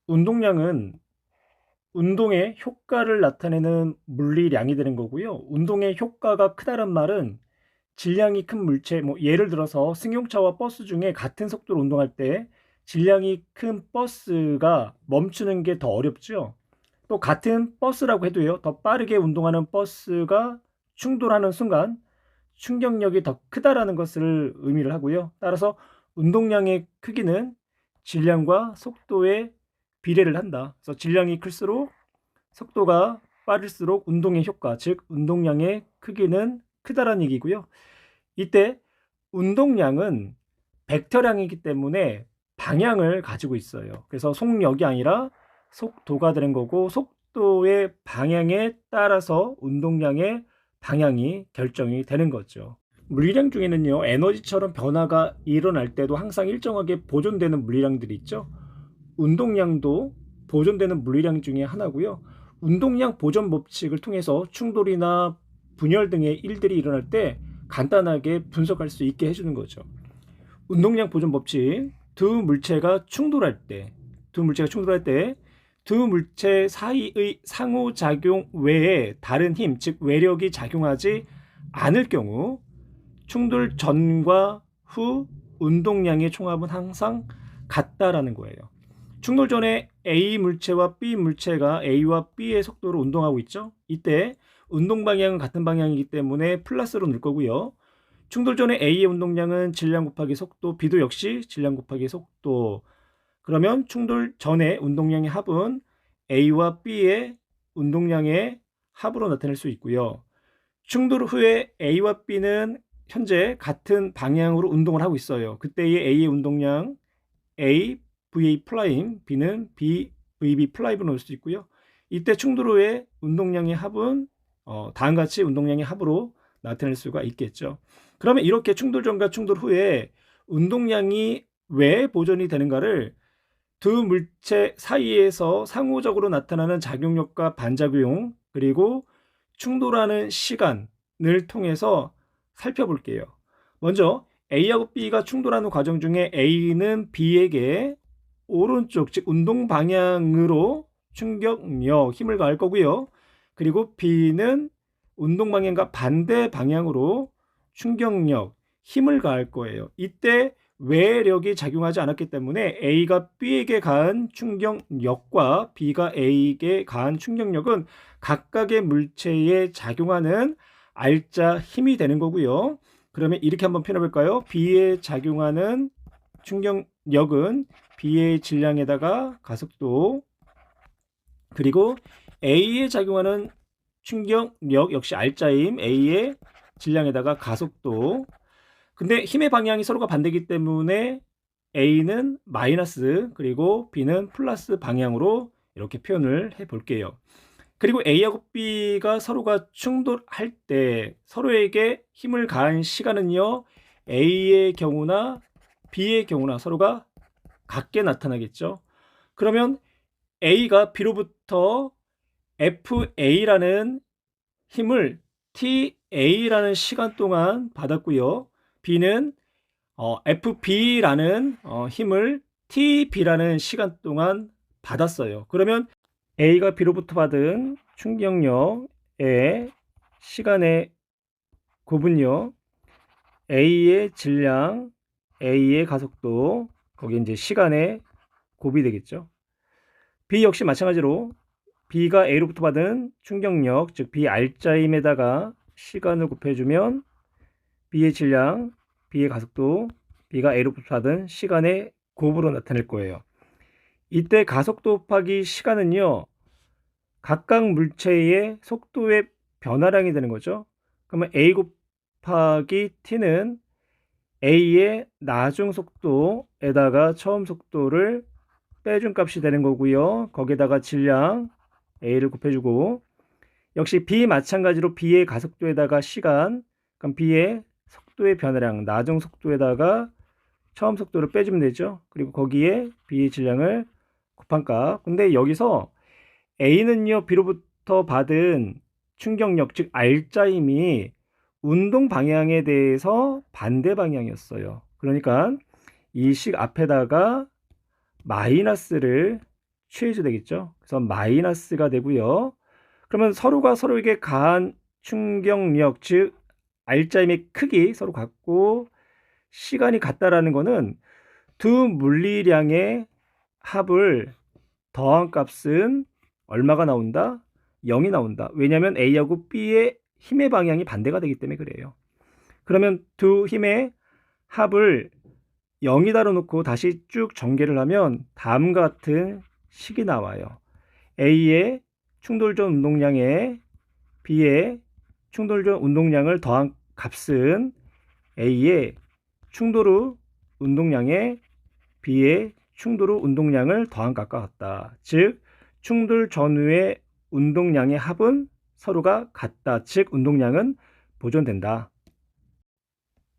운동량은 운동의 효과를 나타내는 물리량이 되는 거고요. 운동의 효과가 크다는 말은 질량이 큰 물체, 예를 들어서 승용차와 버스 중에 같은 속도로 운동할 때 질량이 큰 버스가 멈추는 게 더 어렵죠. 또 같은 버스라고 해도요, 더 빠르게 운동하는 버스가 충돌하는 순간 충격력이 더 크다라는 것을 의미를 하고요. 따라서 운동량의 크기는 질량과 속도에 비례를 한다. 그래서 질량이 클수록 속도가 빠를수록 운동의 효과, 즉 운동량의 크기는 크다라는 얘기고요. 이때 운동량은 벡터량이기 때문에 방향을 가지고 있어요. 그래서 속력이 아니라 속도가 되는 거고, 속도의 방향에 따라서 운동량의 방향이 결정이 되는 거죠. 물리량 중에는요, 에너지처럼 변화가 일어날 때도 항상 일정하게 보존되는 물리량들이 있죠. 운동량도 보존되는 물리량 중에 하나고요. 운동량 보존 법칙을 통해서 충돌이나 분열 등의 일들이 일어날 때 간단하게 분석할 수 있게 해주는 거죠. 운동량 보존 법칙: 두 물체 사이의 상호작용 외에 다른 힘, 즉 외력이 작용하지 않을 경우 충돌 전과 후 운동량의 총합은 항상 같다라는 거예요. 충돌 전에 A 물체와 B 물체가 A와 B의 속도로 운동하고 있죠. 이때 운동 방향은 같은 방향이기 때문에 플러스로 넣을 거고요. 충돌 전에 A의 운동량은 질량 곱하기 속도, B도 역시 질량 곱하기 속도. 그러면 충돌 전에 운동량의 합은 A와 B의 운동량의 합으로 나타낼 수 있고요. 충돌 후에 A와 B는 현재 같은 방향으로 운동을 하고 있어요. 그때의 A의 운동량 A, VA 프라임, B는 B, VB 프라임으로 넣을 수 있고요. 이때 충돌 후에 운동량의 합은 다음과 같이 운동량의 합으로 나타낼 수가 있겠죠. 그러면 이렇게 충돌 전과 충돌 후에 운동량이 왜 보존이 되는가를 두 물체 사이에서 상호적으로 나타나는 작용력과 반작용, 그리고 충돌하는 시간을 통해서 살펴볼게요. 먼저 A하고 B가 충돌하는 과정 중에 A는 B에게 오른쪽, 즉 운동 방향으로 충격력, 힘을 가할 거고요. 그리고 B는 운동 방향과 반대 방향으로 충격력, 힘을 가할 거예요. 이때 외력이 작용하지 않았기 때문에 A가 B에게 가한 충격력과 B가 A에게 가한 충격력은 각각의 물체에 작용하는 알짜 힘이 되는 거고요. 그러면 이렇게 한번 표현해볼까요? B에 작용하는 충격력은 B의 질량에다가 가속도, 그리고 A에 작용하는 충격력 역시 알짜임, A의 질량에다가 가속도. 근데 힘의 방향이 서로가 반대이기 때문에 A는 마이너스, 그리고 B는 플러스 방향으로 이렇게 표현을 해 볼게요. 그리고 A하고 B가 서로가 충돌할 때 서로에게 힘을 가한 시간은요, A의 경우나 B의 경우나 서로가 같게 나타나겠죠. 그러면 A가 B로부터 FA라는 힘을 TA라는 시간 동안 받았고요. B는 FB라는 힘을 TB라는 시간 동안 받았어요. 그러면 A가 B로부터 받은 충격력의 시간의 곱은요, A의 질량, A의 가속도, 거기 이제 시간의 곱이 되겠죠. B 역시 마찬가지로 B가 A로부터 받은 충격력, 즉 B 알짜임에다가 시간을 곱해주면 B의 질량, B의 가속도, B가 A로부터 받은 시간의 곱으로 나타낼 거예요. 이때 가속도 곱하기 시간은요, 각각 물체의 속도의 변화량이 되는 거죠. 그러면 A 곱하기 T는 A의 나중 속도에다가 처음 속도를 빼준 값이 되는 거고요. 거기에다가 질량 A를 곱해주고, 역시 B 마찬가지로 B의 가속도에다가 시간, 그럼 B의 속도의 변화량, 나중 속도에다가 처음 속도를 빼주면 되죠. 그리고 거기에 B의 질량을 곱한 값. 근데 여기서 A는요, B로부터 받은 충격력, 즉 알짜임이 운동 방향에 대해서 반대 방향이었어요. 그러니까 이 식 앞에다가 마이너스를 취해져 되겠죠. 그래서 마이너스가 되고요. 그러면 서로가 서로에게 가한 충격력, 즉 알짜임의 크기 서로 같고 시간이 같다라는 거는 두 물리량의 합을 더한 값은 얼마가 나온다? 0이 나온다. 왜냐하면 A하고 B의 힘의 방향이 반대가 되기 때문에 그래요. 그러면 두 힘의 합을 0이다 놓고 다시 쭉 전개를 하면 다음과 같은 식이 나와요. A의 충돌 전 운동량에 B의 충돌 전 운동량을 더한 값은 A의 충돌 후 운동량에 B의 충돌 후 운동량을 더한 값과 같다. 즉 충돌 전후의 운동량의 합은 서로가 같다. 즉 운동량은 보존된다.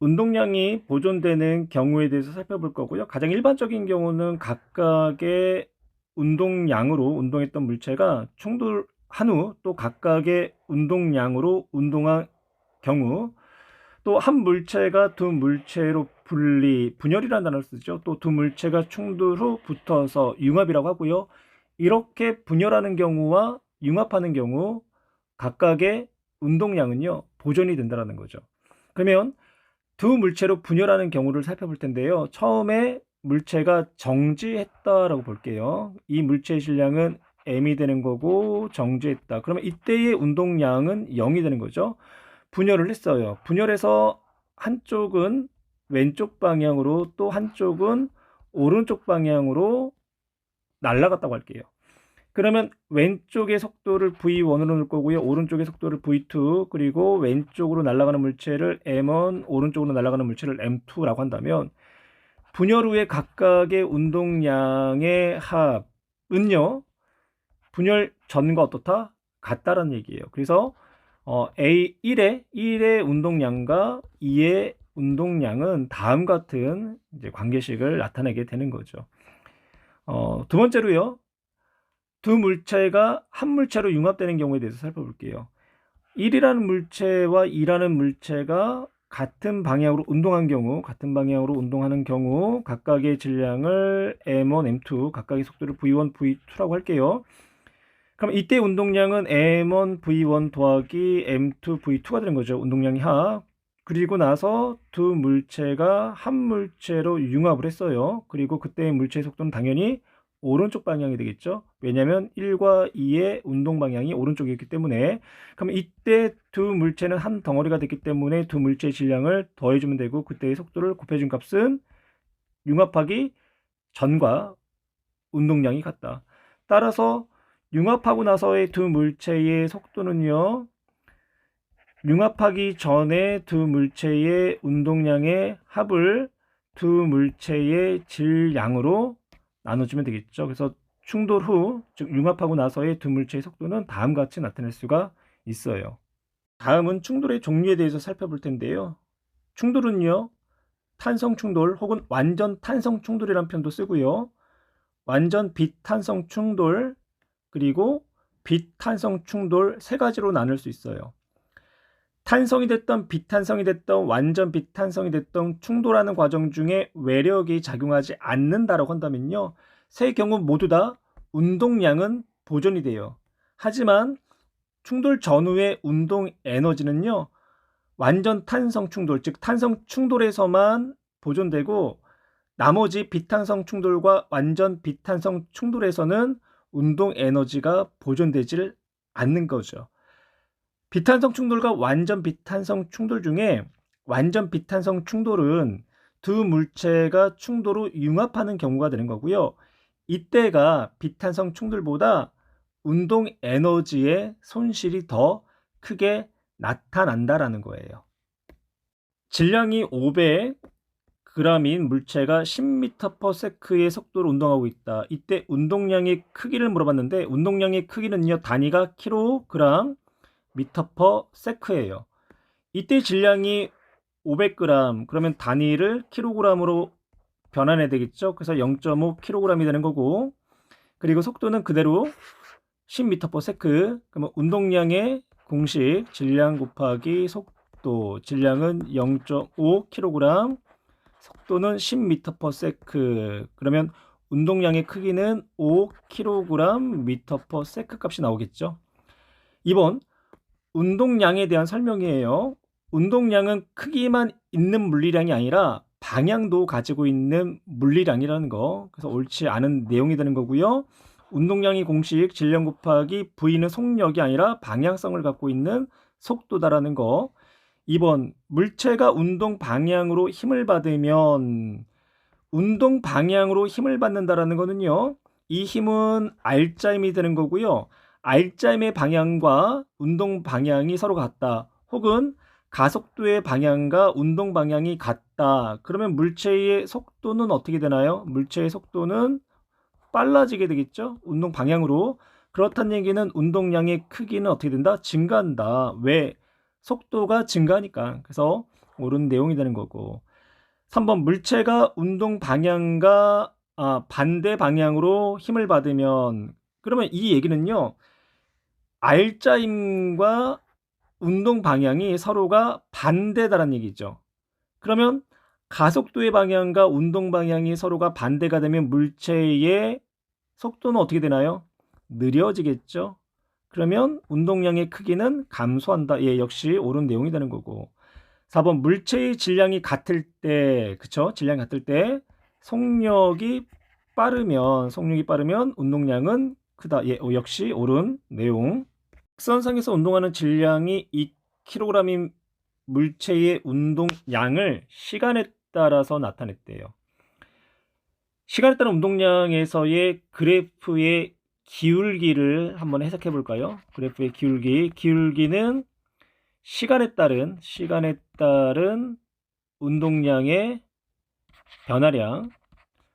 운동량이 보존되는 경우에 대해서 살펴볼 거고요. 가장 일반적인 경우는 각각의 운동량으로 운동했던 물체가 충돌한 후 또 각각의 운동량으로 운동한 경우, 또 한 물체가 두 물체로 분열이라는 단어를 쓰죠. 또 두 물체가 충돌 후 붙어서 융합이라고 하고요. 이렇게 분열하는 경우와 융합하는 경우 각각의 운동량은요 보존이 된다는 거죠. 그러면 두 물체로 분열하는 경우를 살펴볼 텐데요. 처음에 물체가 정지했다라고 볼게요. 이 물체의 질량은 m이 되는 거고 정지했다. 그러면 이때의 운동량은 0이 되는 거죠. 분열을 했어요. 분열해서 한쪽은 왼쪽 방향으로 또 한쪽은 오른쪽 방향으로 날아갔다고 할게요. 그러면 왼쪽의 속도를 v1으로 넣을 거고요. 오른쪽의 속도를 v2, 그리고 왼쪽으로 날아가는 물체를 m1, 오른쪽으로 날아가는 물체를 m2라고 한다면 분열 후에 각각의 운동량의 합은요. 분열 전과 어떻다? 같다라는 얘기예요. 그래서 A1의 운동량과 2의 운동량은 다음 같은 이제 관계식을 나타내게 되는 거죠. 두 번째로요. 두 물체가 한 물체로 융합되는 경우에 대해서 살펴볼게요. 1이라는 물체와 2라는 물체가 같은 방향으로 운동하는 경우 각각의 질량을 m1, m2, 각각의 속도를 v1, v2라고 할게요. 그럼 이때 운동량은 m1, v1 더하기 m2, v2가 되는 거죠. 운동량이 합. 그리고 나서 두 물체가 한 물체로 융합을 했어요. 그리고 그때의 물체의 속도는 당연히 오른쪽 방향이 되겠죠. 왜냐하면 1과 2의 운동 방향이 오른쪽이기 때문에. 그럼 이때 두 물체는 한 덩어리가 됐기 때문에 두 물체의 질량을 더해주면 되고 그때의 속도를 곱해준 값은 융합하기 전과 운동량이 같다. 따라서 융합하고 나서의 두 물체의 속도는요. 융합하기 전에 두 물체의 운동량의 합을 두 물체의 질량으로 나눠주면 되겠죠. 그래서 충돌 후, 즉 융합하고 나서의 두 물체의 속도는 다음과 같이 나타낼 수가 있어요. 다음은 충돌의 종류에 대해서 살펴볼 텐데요. 충돌은요. 탄성 충돌 혹은 완전 탄성 충돌이라는 표현도 쓰고요. 완전 비탄성 충돌 그리고 비탄성 충돌 세 가지로 나눌 수 있어요. 탄성이 됐던 비탄성이 됐던 완전 비탄성이 됐던 충돌하는 과정 중에 외력이 작용하지 않는다라고 한다면요. 세 경우 모두 다 운동량은 보존이 돼요. 하지만 충돌 전후의 운동 에너지는요. 완전 탄성 충돌, 즉 탄성 충돌에서만 보존되고 나머지 비탄성 충돌과 완전 비탄성 충돌에서는 운동 에너지가 보존되질 않는 거죠. 비탄성 충돌과 완전 비탄성 충돌 중에 완전 비탄성 충돌은 두 물체가 충돌 후 융합하는 경우가 되는 거고요. 이때가 비탄성 충돌보다 운동 에너지의 손실이 더 크게 나타난다라는 거예요. 질량이 500g인 물체가 10m/s의 속도로 운동하고 있다. 이때 운동량의 크기를 물어봤는데 운동량의 크기는요. 단위가 kg, m/s예요. 이때 질량이 500g, 그러면 단위를 kg으로 변환해야 되겠죠. 그래서 0.5kg이 되는 거고, 그리고 속도는 그대로 10m/s. 그러면 운동량의 공식 질량 곱하기 속도, 질량은 0.5kg, 속도는 10m/s. 그러면 운동량의 크기는 5kg/m/s 값이 나오겠죠. 2번 운동량에 대한 설명이에요. 운동량은 크기만 있는 물리량이 아니라 방향도 가지고 있는 물리량이라는 거. 그래서 옳지 않은 내용이 되는 거고요. 운동량이 공식 질량 곱하기 V는 속력이 아니라 방향성을 갖고 있는 속도다라는 거. 2번 물체가 운동 방향으로 힘을 받으면 운동 방향으로 힘을 받는다라는 거는요. 이 힘은 R자임이 되는 거고요. R자임의 방향과 운동 방향이 서로 같다. 혹은 가속도의 방향과 운동 방향이 같다. 그러면 물체의 속도는 어떻게 되나요? 물체의 속도는 빨라지게 되겠죠? 운동 방향으로. 그렇다는 얘기는 운동량의 크기는 어떻게 된다? 증가한다. 왜? 속도가 증가하니까. 그래서 옳은 내용이 되는 거고. 3번 물체가 운동 방향과 반대 방향으로 힘을 받으면 그러면 이 얘기는요. R자임과 운동 방향이 서로가 반대다라는 얘기죠. 그러면 가속도의 방향과 운동 방향이 서로가 반대가 되면 물체의 속도는 어떻게 되나요? 느려지겠죠. 그러면 운동량의 크기는 감소한다. 예, 역시 옳은 내용이 되는 거고. 4번 물체의 질량이 같을 때, 그쵸? 질량이 같을 때 속력이 빠르면 운동량은 크다. 예, 역시 옳은 내용. 직선상에서 운동하는 질량이 2kg인 물체의 운동량을 시간에 따라서 나타냈대요. 시간에 따른 운동량에서의 그래프의 기울기를 한번 해석해 볼까요? 그래프의 기울기는 시간에 따른 운동량의 변화량.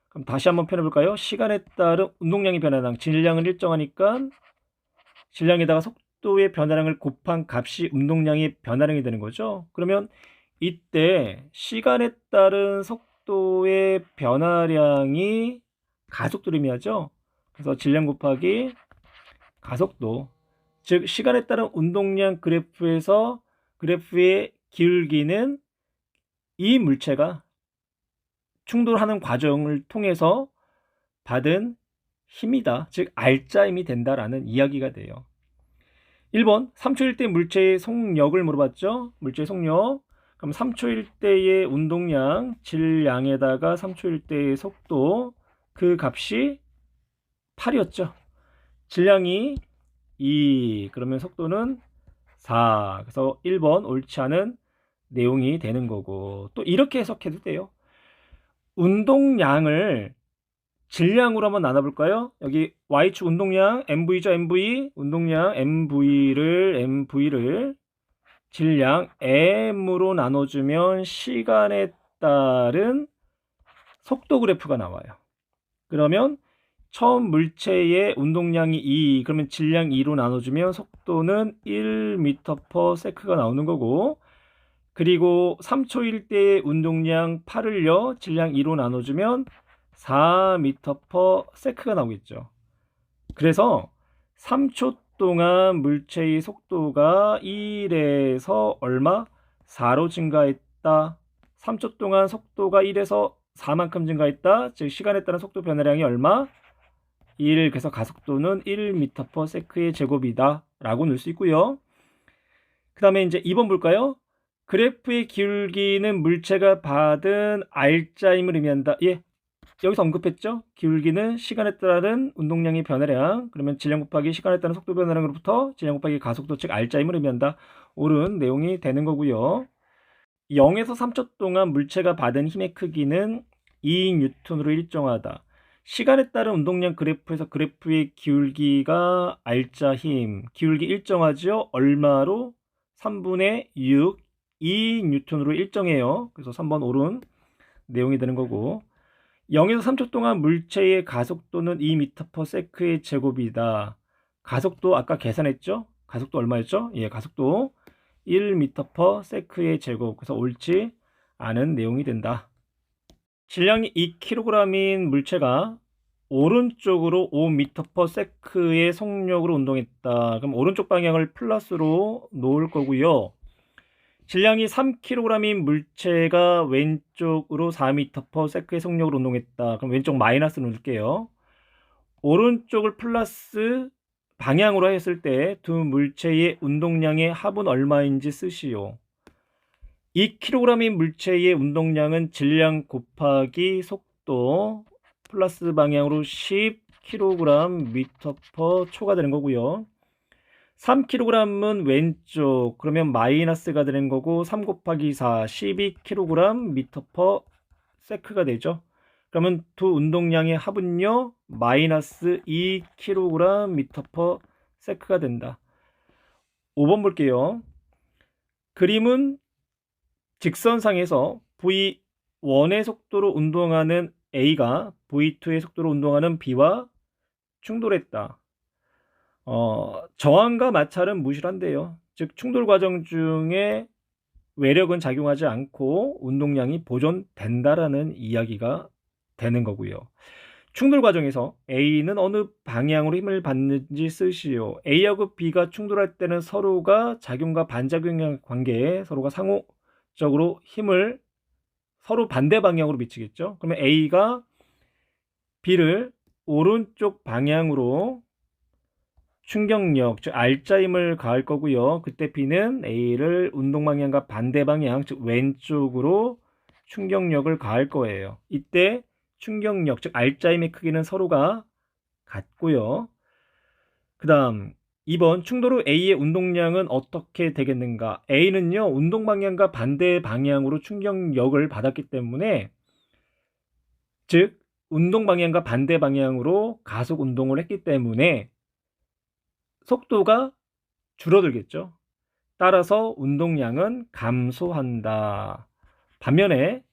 그럼 다시 한번 표현해 볼까요? 시간에 따른 운동량의 변화량, 질량은 일정하니까 질량에다가 속도의 변화량을 곱한 값이 운동량의 변화량이 되는 거죠. 그러면 이때 시간에 따른 속도의 변화량이 가속도를 의미하죠. 그래서 질량 곱하기 가속도, 즉 시간에 따른 운동량 그래프에서 그래프의 기울기는 이 물체가 충돌하는 과정을 통해서 받은 힘이다. 즉 R자임이 된다라는 이야기가 돼요. 1번 3초일 때 물체의 속력을 물어봤죠. 물체의 속력. 그럼 3초일 때의 운동량, 질량에다가 3초일 때의 속도, 그 값이 8이었죠. 질량이 2, 그러면 속도는 4. 그래서 1번 옳지 않은 내용이 되는 거고. 또 이렇게 해석해도 돼요. 운동량을 질량으로 한번 나눠볼까요? 여기 Y축 운동량 MV죠. MV 운동량 MV를 질량 M으로 나눠주면 시간에 따른 속도 그래프가 나와요. 그러면 처음 물체의 운동량이 2, 그러면 질량 2로 나눠주면 속도는 1m/s가 나오는 거고, 그리고 3초일 때의 운동량 8을요 질량 2로 나눠주면 4m/s가 나오겠죠. 그래서 3초 동안 물체의 속도가 1에서 얼마? 4로 증가했다. 3초 동안 속도가 1에서 4만큼 증가했다. 즉 시간에 따른 속도 변화량이 얼마? 1. 그래서 가속도는 1m/s의 제곱이다 라고 넣을 수 있고요. 그 다음에 이제 2번 볼까요? 그래프의 기울기는 물체가 받은 R자임을 의미한다. 예, 여기서 언급했죠. 기울기는 시간에 따른 운동량의 변화량, 그러면 질량 곱하기 시간에 따른 속도 변화량으로부터 질량 곱하기 가속도, 즉 R자임을 의미한다. 옳은 내용이 되는 거고요. 0에서 3초 동안 물체가 받은 힘의 크기는 2N으로 일정하다. 시간에 따른 운동량 그래프에서 그래프의 기울기가 R자 힘, 기울기 일정하죠. 얼마로? 3분의 6, 2N으로 일정해요. 그래서 3번 옳은 내용이 되는 거고, 0에서 3초 동안 물체의 가속도는 2m/s의 제곱이다. 가속도 아까 계산했죠? 가속도 얼마였죠? 예, 가속도 1m/s의 제곱. 그래서 옳지 않은 내용이 된다. 질량이 2kg인 물체가 오른쪽으로 5m/s의 속력으로 운동했다. 그럼 오른쪽 방향을 플러스로 놓을 거고요. 질량이 3kg인 물체가 왼쪽으로 4m/s의 속력으로 운동했다. 그럼 왼쪽 마이너스 놓을게요. 오른쪽을 플러스 방향으로 했을 때 두 물체의 운동량의 합은 얼마인지 쓰시오. 2kg인 물체의 운동량은 질량 곱하기 속도 플러스 방향으로 10kg/m/초가 되는 거고요. 3kg은 왼쪽, 그러면 마이너스가 되는 거고 3 곱하기 4, 12kg/m가 되죠. 그러면 두 운동량의 합은요 마이너스 2kg/m가 된다. 5번 볼게요. 그림은 직선상에서 V1의 속도로 운동하는 A가 V2의 속도로 운동하는 B와 충돌했다. 저항과 마찰은 무실한데요. 즉 충돌 과정 중에 외력은 작용하지 않고 운동량이 보존된다라는 이야기가 되는 거고요. 충돌 과정에서 A는 어느 방향으로 힘을 받는지 쓰시오. A하고 B가 충돌할 때는 서로가 작용과 반작용 관계에 서로가 상호적으로 힘을 서로 반대 방향으로 미치겠죠. 그러면 A가 B를 오른쪽 방향으로 충격력, 즉 R자 힘을 가할 거고요. 그때 B는 A를 운동 방향과 반대 방향, 즉 왼쪽으로 충격력을 가할 거예요. 이때 충격력, 즉 R자 힘의 크기는 서로가 같고요. 그 다음 2번 충돌 후 A의 운동량은 어떻게 되겠는가? A는요 운동 방향과 반대 방향으로 충격력을 받았기 때문에, 즉 운동 방향과 반대 방향으로 가속 운동을 했기 때문에 속도가 줄어들겠죠. 따라서 운동량은 감소한다. 반면에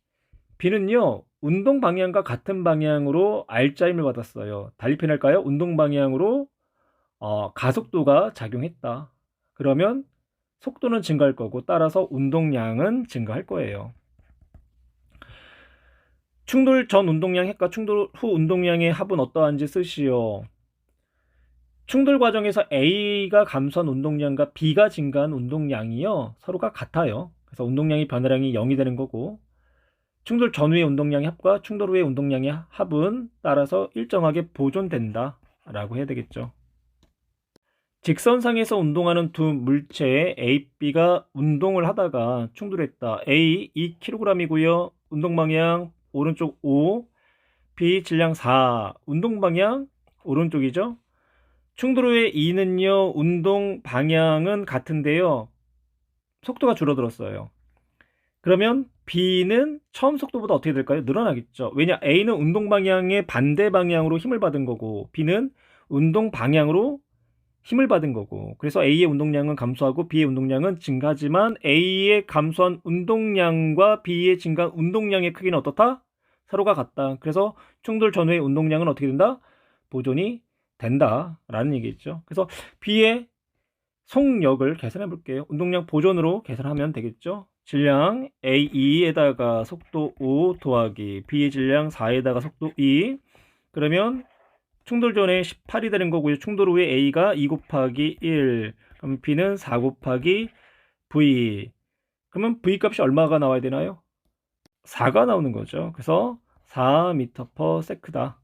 B는요 운동 방향과 같은 방향으로 R자 힘을 받았어요. 달리 표현할까요? 운동 방향으로 가속도가 작용했다. 그러면 속도는 증가할 거고 따라서 운동량은 증가할 거예요. 충돌 전 운동량 합과 충돌 후 운동량의 합은 어떠한지 쓰시오. 충돌 과정에서 A가 감소한 운동량과 B가 증가한 운동량이요 서로가 같아요. 그래서 운동량의 변화량이 0이 되는 거고, 충돌 전후의 운동량의 합과 충돌 후의 운동량의 합은 따라서 일정하게 보존된다 라고 해야 되겠죠. 직선상에서 운동하는 두 물체 A, B가 운동을 하다가 충돌했다. A 2kg이고요. 운동 방향 오른쪽 5, B 질량 4, 운동 방향 오른쪽이죠. 충돌 후에 E는요 운동 방향은 같은데요 속도가 줄어들었어요. 그러면 B는 처음 속도보다 어떻게 될까요? 늘어나겠죠. 왜냐, A는 운동 방향의 반대 방향으로 힘을 받은 거고 B는 운동 방향으로 힘을 받은 거고, 그래서 A의 운동량은 감소하고 B의 운동량은 증가하지만 A의 감소한 운동량과 B의 증가한 운동량의 크기는 어떻다? 서로가 같다. 그래서 충돌 전후의 운동량은 어떻게 된다? 보존이 된다 라는 얘기겠죠. 그래서 B의 속력을 계산해 볼게요. 운동량 보존으로 계산하면 되겠죠. 질량 A2에다가 속도 5 더하기 B의 질량 4에다가 속도 2, 그러면 충돌 전에 18이 되는 거고요. 충돌 후에 A가 2 곱하기 1, 그럼 B는 4 곱하기 V. 그러면 V 값이 얼마가 나와야 되나요? 4가 나오는 거죠. 그래서 4m/s다